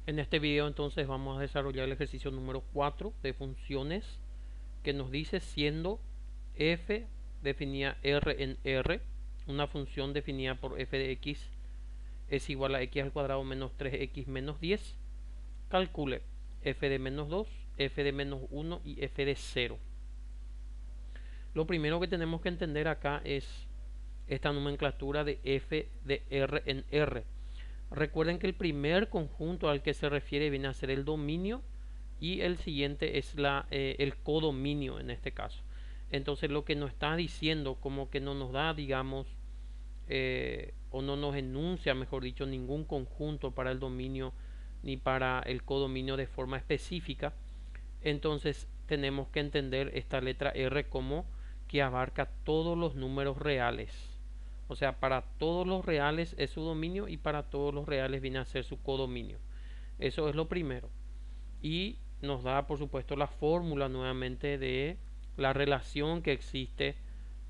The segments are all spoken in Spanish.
En este video entonces vamos a desarrollar el ejercicio número 4 de funciones que nos dice siendo f definida r en R, una función definida por f de x es igual a x al cuadrado menos 3x menos 10, calcule f de menos 2, f de menos 1 y f de 0. Lo primero que tenemos que entender acá es esta nomenclatura de f de r en R. Recuerden que el primer conjunto al que se refiere viene a ser el dominio y el siguiente es el codominio en este caso. Entonces lo que nos está diciendo como que no nos da, digamos, o no nos enuncia, mejor dicho, ningún conjunto para el dominio ni para el codominio de forma específica. Entonces tenemos que entender esta letra R como que abarca todos los números reales. O sea, para todos los reales es su dominio y para todos los reales viene a ser su codominio. Eso es lo primero. Y nos da, por supuesto, la fórmula nuevamente de la relación que existe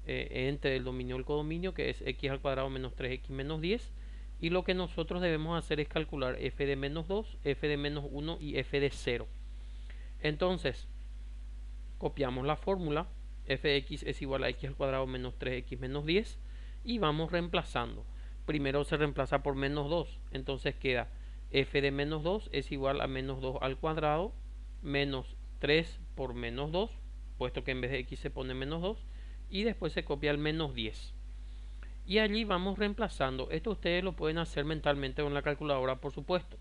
entre el dominio y el codominio, que es x al cuadrado menos 3x menos 10. Y lo que nosotros debemos hacer es calcular f de menos 2, f de menos 1 y f de 0. Entonces, copiamos la fórmula, f de x es igual a x al cuadrado menos 3x menos 10 y vamos reemplazando. Primero se reemplaza por menos 2, entonces queda f de menos 2 es igual a menos 2 al cuadrado menos 3 por menos 2, puesto que en vez de x se pone menos 2, y después se copia el menos 10. Y allí vamos reemplazando. Esto ustedes lo pueden hacer mentalmente con la calculadora, por supuesto.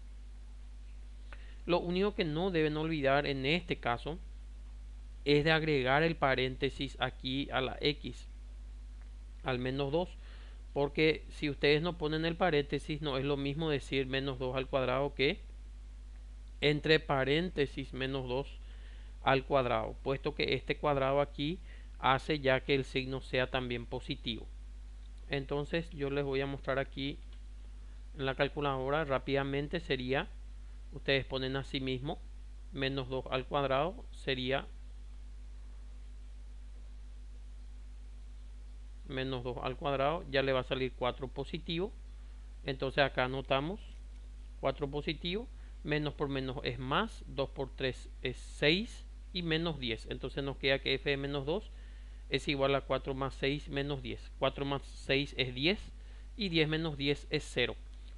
Lo único que no deben olvidar en este caso es de agregar el paréntesis aquí a la x, al menos 2, porque si ustedes no ponen el paréntesis no es lo mismo decir menos 2 al cuadrado que entre paréntesis menos 2 al cuadrado, puesto que este cuadrado aquí hace ya que el signo sea también positivo. Entonces yo les voy a mostrar aquí en la calculadora rápidamente. Sería, ustedes ponen así mismo menos 2 al cuadrado sería menos 2 al cuadrado, ya le va a salir 4 positivo. Entonces acá anotamos 4 positivo, menos por menos es más, 2 por 3 es 6 y menos 10. Entonces nos queda que f de menos 2 es igual a 4 más 6 menos 10. 4 más 6 es 10 y 10 menos 10 es 0.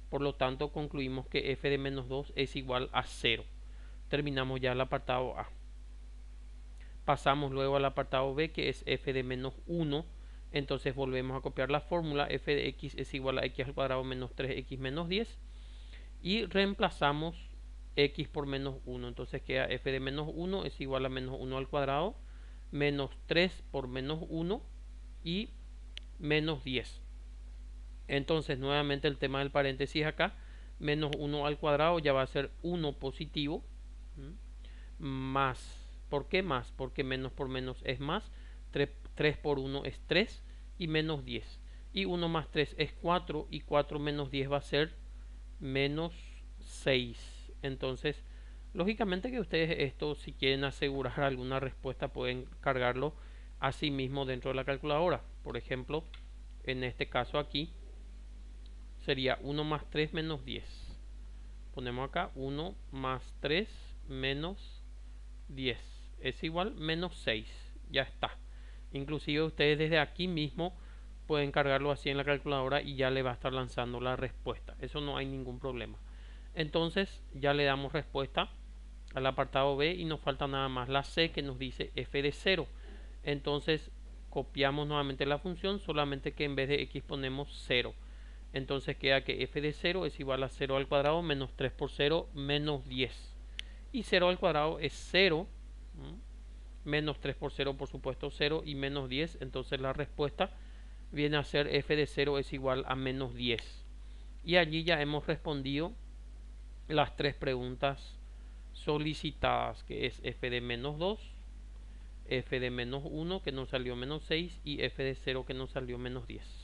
Por lo tanto concluimos que f de menos 2 es igual a 0. Terminamos ya el apartado A. Pasamos luego al apartado B, que es f de menos 1. Entonces volvemos a copiar la fórmula, f de x es igual a x al cuadrado menos 3x menos 10. Y reemplazamos x por menos 1. Entonces queda f de menos 1 es igual a menos 1 al cuadrado, menos 3 por menos 1 y menos 10. Entonces nuevamente el tema del paréntesis acá, menos 1 al cuadrado ya va a ser 1 positivo, más, ¿por qué más? Porque menos por menos es más, 3 por 1 es 3 y menos 10. Y 1 más 3 es 4 y 4 menos 10 va a ser menos 6. Entonces, lógicamente que ustedes esto, si quieren asegurar alguna respuesta, pueden cargarlo así mismo dentro de la calculadora. Por ejemplo, en este caso aquí sería 1 más 3 menos 10. Ponemos acá 1 más 3 menos 10 es igual menos 6. Ya está. Inclusive ustedes desde aquí mismo pueden cargarlo así en la calculadora y ya le va a estar lanzando la respuesta. Eso no hay ningún problema. Entonces ya le damos respuesta al apartado B y nos falta nada más la C, que nos dice f de 0. Entonces copiamos nuevamente la función, solamente que en vez de x ponemos 0. Entonces queda que f de 0 es igual a 0 al cuadrado menos 3 por 0 menos 10. Y 0 al cuadrado es 0. Menos 3 por 0 por supuesto 0 y menos 10. Entonces la respuesta viene a ser f de 0 es igual a menos 10. Y allí ya hemos respondido las tres preguntas solicitadas, que es f de menos 2, f de menos 1 que nos salió menos 6 y f de 0 que nos salió menos 10.